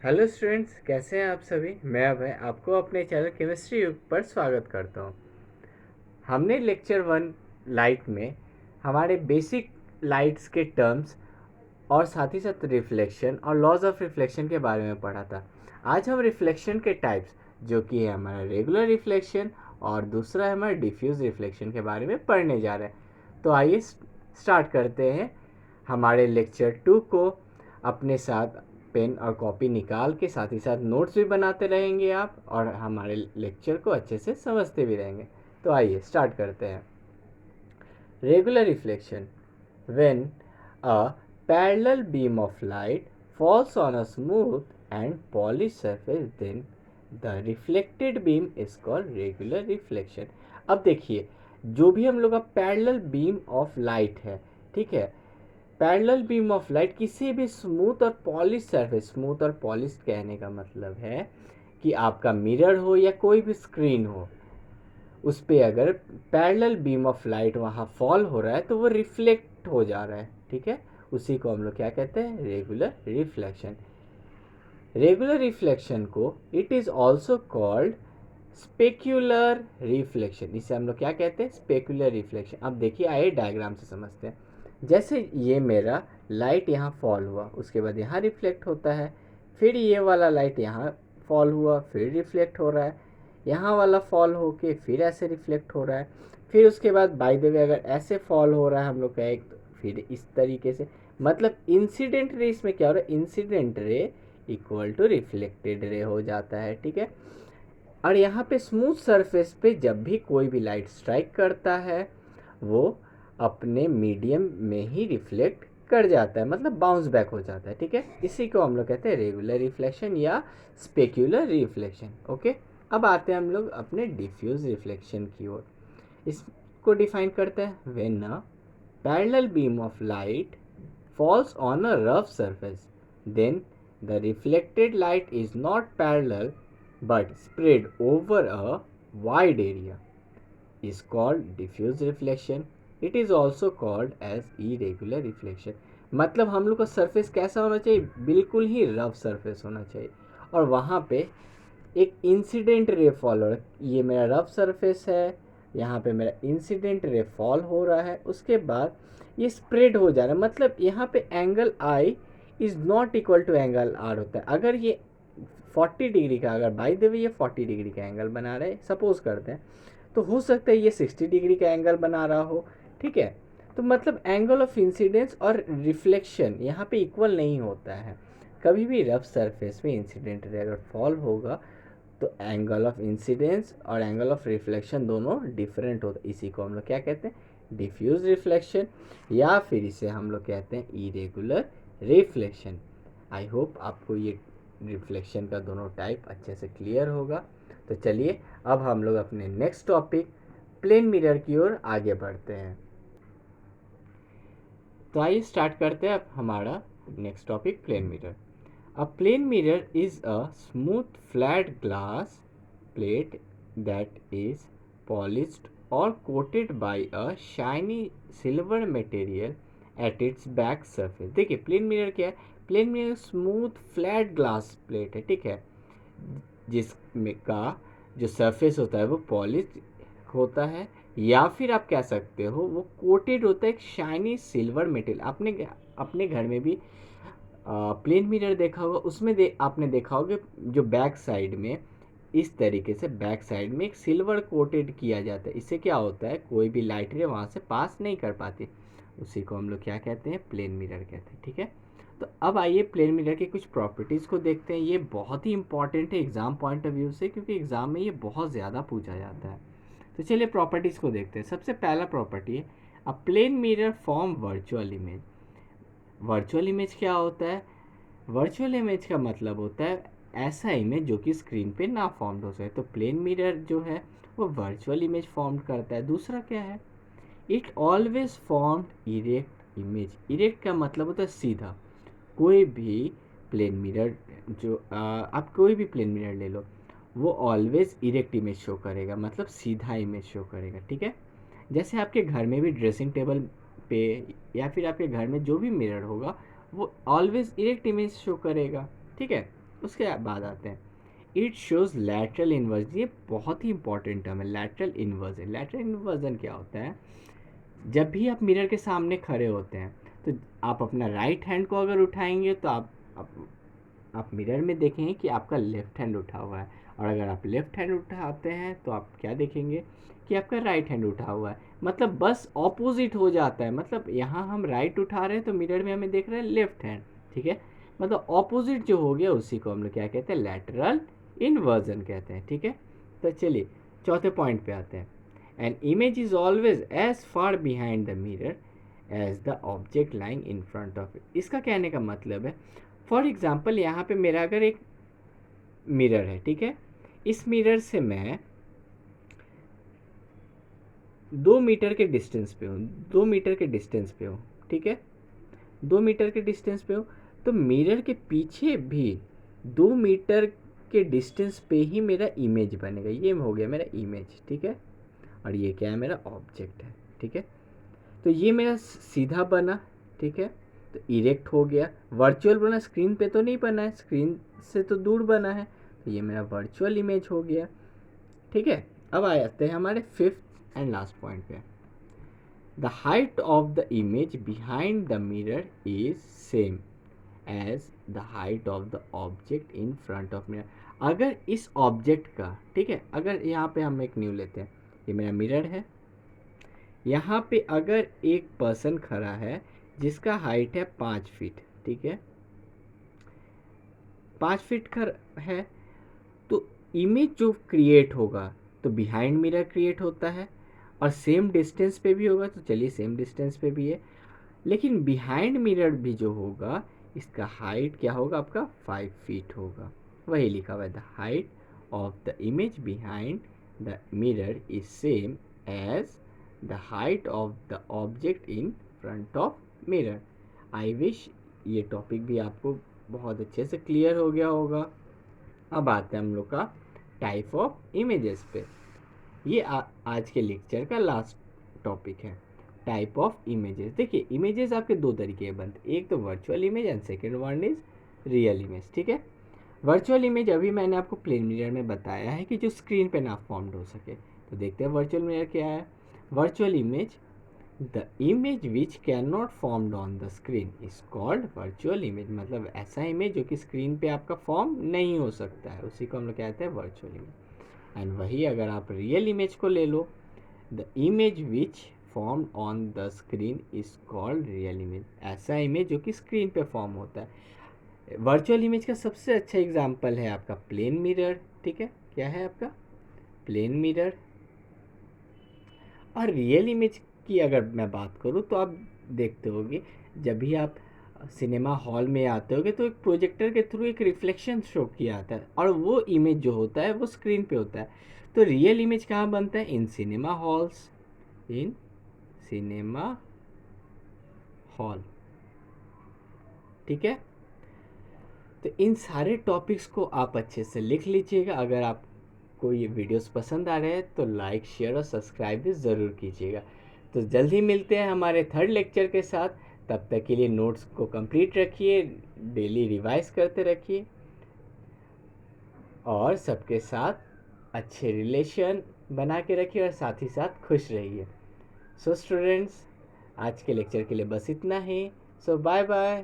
Hello students, कैसे हैं आप सभी। मैं अभय आपको अपने चैनल केमिस्ट्री युग पर स्वागत करता हूं। हमने लेक्चर 1 लाइट में हमारे बेसिक लाइट्स के टर्म्स और साथ ही साथ रिफ्लेक्शन और लॉज ऑफ रिफ्लेक्शन के बारे में पढ़ा था। आज हम रिफ्लेक्शन के टाइप्स, जो कि है हमारा रेगुलर रिफ्लेक्शन और दूसरा है हमारा डिफ्यूज रिफ्लेक्शन के बारे में पढ़ने जा रहे हैं। तो आइए स्टार्ट करते हैं हमारे लेक्चर 2 को। अपने साथ पेन और कॉपी निकाल के साथ ही साथ नोट्स भी बनाते रहेंगे आप, और हमारे लेक्चर को अच्छे से समझते भी रहेंगे। तो आइए स्टार्ट करते हैं। Regular reflection: when a parallel beam of light falls on a smooth and polished surface, then the reflected beam is called regular reflection। अब देखिए, जो भी हम लोग का पैरेलल बीम ऑफ लाइट है, ठीक है, पैरेलल बीम ऑफ लाइट किसी भी स्मूथ और पॉलिश सरफेस, स्मूथ और पॉलिश कहने का मतलब है कि आपका मिरर हो या कोई भी स्क्रीन हो, उस पर अगर पैरेलल बीम ऑफ लाइट वहाँ फॉल हो रहा है तो वो रिफ्लेक्ट हो जा रहा है, ठीक है। उसी को हम लोग क्या कहते हैं, रेगुलर रिफ्लेक्शन। रेगुलर रिफ्लेक्शन को it is also called specular reflection. इसे हम लोग क्या कहते हैं, स्पेक्युलर रिफ्लेक्शन। अब देखिए, आइए डायग्राम से समझते हैं। जैसे ये मेरा लाइट यहाँ फॉल हुआ, उसके बाद यहाँ रिफ्लेक्ट होता है, फिर ये वाला लाइट यहाँ फॉल हुआ, फिर रिफ्लेक्ट हो रहा है, यहाँ वाला फॉल होके फिर ऐसे रिफ्लेक्ट हो रहा है, फिर उसके बाद बाय द वे अगर ऐसे फॉल हो रहा है हम लोग का एक, तो फिर इस तरीके से, मतलब इंसिडेंट रे इसमें क्या हो रहा है, incident ray equal to reflected ray हो जाता है, ठीक है। और यहाँ पे स्मूथ सरफेस पे जब भी कोई भी लाइट स्ट्राइक करता है वो अपने मीडियम में ही रिफ्लेक्ट कर जाता है, मतलब बाउंस बैक हो जाता है, ठीक है। इसी को हम लोग कहते हैं रेगुलर रिफ्लेक्शन या स्पेक्युलर रिफ्लेक्शन। ओके, अब आते हैं हम लोग अपने डिफ्यूज रिफ्लेक्शन की ओर। इसको डिफाइन करते हैं, when a parallel beam of light falls on a rough surface, then the reflected light is not parallel but spread over a wide area, is called diffuse reflection. It is also called as irregular reflection। मतलब हम लोग का surface कैसा होना चाहिए, बिल्कुल ही rough surface होना चाहिए, और वहाँ पे एक इंसिडेंट रे फॉल हो रहा है। ये मेरा रफ सरफेस है, यहाँ पे मेरा इंसिडेंट रे फॉल हो रहा है, उसके बाद ये स्प्रेड हो जा रहा है, मतलब यहाँ पे angle I is not equal to angle R होता है। अगर ये 40 डिग्री का, अगर बाई द वे ये 40 डिग्री का एंगल बना रहे सपोज करते हैं, तो हो सकता है ये 60 डिग्री का एंगल बना रहा हो, ठीक है। तो मतलब एंगल ऑफ इंसिडेंस और रिफ्लेक्शन यहाँ पे इक्वल नहीं होता है। कभी भी रफ सरफेस में इंसिडेंट रे अगर फॉल होगा तो एंगल ऑफ इंसिडेंस और एंगल ऑफ रिफ्लेक्शन दोनों डिफरेंट होते हैं। इसी को हम लोग क्या कहते हैं, डिफ्यूज रिफ्लेक्शन, या फिर इसे हम लोग कहते हैं इरेगुलर रिफ्लेक्शन। आई होप आपको ये रिफ्लेक्शन का दोनों टाइप अच्छे से क्लियर होगा। तो चलिए अब हम लोग अपने नेक्स्ट टॉपिक प्लेन मिरर की ओर आगे बढ़ते हैं। तो आइए स्टार्ट करते हैं अब हमारा next topic, plane mirror. A plane mirror is a smooth flat glass plate that is polished or coated by a shiny silver material at its back surface। देखिए प्लेन मिरर क्या है, plane mirror smooth flat glass plate है, ठीक है, जिसमें का जो surface होता है वो पॉलिश होता है, या फिर आप कह सकते हो वो कोटेड होता है एक शाइनी सिल्वर मेटेरियल। आपने अपने घर में भी प्लेन मिरर देखा होगा, उसमें आपने देखा होगा जो बैक साइड में इस तरीके से बैक साइड में एक सिल्वर कोटेड किया जाता है। इससे क्या होता है, कोई भी लाइट रे वहाँ से पास नहीं कर पाती। उसी को हम लोग क्या कहते हैं, प्लेन मिरर कहते हैं, ठीक है। तो अब आइए प्लेन मिरर के कुछ प्रॉपर्टीज़ को देखते हैं। ये बहुत ही इंपॉर्टेंट है एग्ज़ाम पॉइंट ऑफ व्यू से, क्योंकि एग्ज़ाम में ये बहुत ज़्यादा पूछा जाता है। तो चलिए प्रॉपर्टीज़ को देखते हैं। सबसे पहला प्रॉपर्टी है, a plane mirror form virtual image. Virtual image क्या होता है, वर्चुअल इमेज का मतलब होता है ऐसा इमेज जो कि स्क्रीन पे ना फॉर्म हो सके। तो प्लेन मिरर जो है वो वर्चुअल इमेज फॉर्म करता है। दूसरा क्या है, it always form erect image. Erect का मतलब होता है सीधा। कोई भी प्लेन मिरर जो आप कोई भी प्लेन मिरर ले लो, वो ऑलवेज इरेक्ट इमेज शो करेगा, मतलब सीधा इमेज शो करेगा, ठीक है। जैसे आपके घर में भी ड्रेसिंग टेबल पे या फिर आपके घर में जो भी मिरर होगा वो ऑलवेज इरेक्ट इमेज शो करेगा, ठीक है। उसके बाद आते हैं इट शोज लैटरल इन्वर्जन। ये बहुत ही इंपॉर्टेंट टर्म है, लैटरल इन्वर्जन। लैटरल इन्वर्जन क्या होता है? जब भी आप मिरर के सामने खड़े होते हैं तो आप अपना राइट हैंड को अगर उठाएंगे तो आप मिरर में देखेंगे कि आपका लेफ्ट हैंड उठा हुआ है, और अगर आप लेफ्ट हैंड उठाते हैं तो आप क्या देखेंगे कि आपका राइट हैंड उठा हुआ है। मतलब बस ऑपोजिट हो जाता है। मतलब यहाँ हम राइट उठा रहे हैं तो मिरर में हमें देख रहे हैं लेफ्ट हैंड, ठीक है। मतलब ऑपोजिट जो हो गया उसी को हम लोग क्या कहते हैं, लैटरल इन्वर्जन कहते हैं, ठीक है। तो चलिए चौथे पॉइंट पे आते हैं। An image is always as far behind the mirror as the object lying in front of it. इसका कहने का मतलब है, फॉर एग्जाम्पल यहाँ पे मेरा अगर एक मिरर है, ठीक है, इस मिरर से मैं 2 मीटर के डिस्टेंस पे हूँ, 2 मीटर के डिस्टेंस पे हूँ, ठीक है, 2 मीटर के डिस्टेंस पे हूँ, तो मिरर के पीछे भी 2 मीटर के डिस्टेंस पे ही मेरा इमेज बनेगा। ये हो गया मेरा इमेज, ठीक है, और ये क्या है, मेरा ऑब्जेक्ट है, ठीक है। तो ये मेरा सीधा बना, ठीक है, तो इरेक्ट हो गया। वर्चुअल बना, स्क्रीन पे तो नहीं बना है, स्क्रीन से तो दूर बना है, तो ये मेरा वर्चुअल इमेज हो गया, ठीक है। अब आ जाते हैं हमारे फिफ्थ एंड लास्ट पॉइंट पे। The height of the image behind the mirror is same as the height of the object in front of mirror. अगर इस ऑब्जेक्ट का, ठीक है, अगर यहाँ पे हम एक न्यू लेते हैं, ये मेरा मिरर है, यहाँ पे अगर एक पर्सन खड़ा है जिसका हाइट है 5 फीट, ठीक है, 5 फीट है, तो इमेज जो क्रिएट होगा तो बिहाइंड मिरर क्रिएट होता है, और सेम डिस्टेंस पे भी होगा, तो चलिए सेम डिस्टेंस पे भी है। लेकिन बिहाइंड मिरर भी जो होगा इसका हाइट क्या होगा, आपका 5 फीट होगा। वही लिखा हुआ है, the height of the image behind the mirror is same as the height of the object in front of mirror. I wish ये टॉपिक भी आपको बहुत अच्छे से क्लियर हो गया होगा। अब आते हैं हम लोग का टाइप ऑफ इमेजेस पे। ये आज के लेक्चर का लास्ट टॉपिक है, टाइप ऑफ इमेजेस। देखिए इमेजेस आपके दो तरीके के बनते हैं, एक तो virtual image and second one is real image, ठीक है। वर्चुअल इमेज अभी मैंने आपको प्लेन मिरर में बताया है कि जो स्क्रीन पे ना फॉर्म्ड हो सके। तो देखते हैं वर्चुअल मिरर क्या है। Virtual image, the image which can not formed on the screen is called virtual image. मतलब ऐसा इमेज जो कि स्क्रीन पे आपका फॉर्म नहीं हो सकता है, उसी को हम लोग कहते हैं वर्चुअल इमेज। एंड वही अगर आप रियल इमेज को ले लो, the image which form on the screen is called real image. ऐसा इमेज जो कि स्क्रीन पे फॉर्म होता है। वर्चुअल इमेज का सबसे अच्छा एग्जांपल है आपका प्लेन मिरर, ठीक है, क्या है आपका प्लेन मिरर। और रियल इमेज की अगर मैं बात करूँ तो आप देखते होगे जब भी आप सिनेमा हॉल में आते होगे तो एक प्रोजेक्टर के थ्रू एक रिफ्लेक्शन शो किया जाता है, और वो इमेज जो होता है वो स्क्रीन पे होता है। तो रियल इमेज कहाँ बनता है, in cinema halls, in cinema hall, ठीक है। तो इन सारे टॉपिक्स को आप अच्छे से लिख लीजिएगा। अगर आपको ये वीडियोस पसंद आ रहे हैं तो लाइक शेयर और सब्सक्राइब भी ज़रूर कीजिएगा। तो जल्दी मिलते हैं हमारे थर्ड लेक्चर के साथ। तब तक के लिए नोट्स को कंप्लीट रखिए, डेली रिवाइज करते रखिए, और सबके साथ अच्छे रिलेशन बना के रखिए, और साथ ही साथ खुश रहिए। सो स्टूडेंट्स, आज के लेक्चर के लिए बस इतना ही। सो बाय बाय।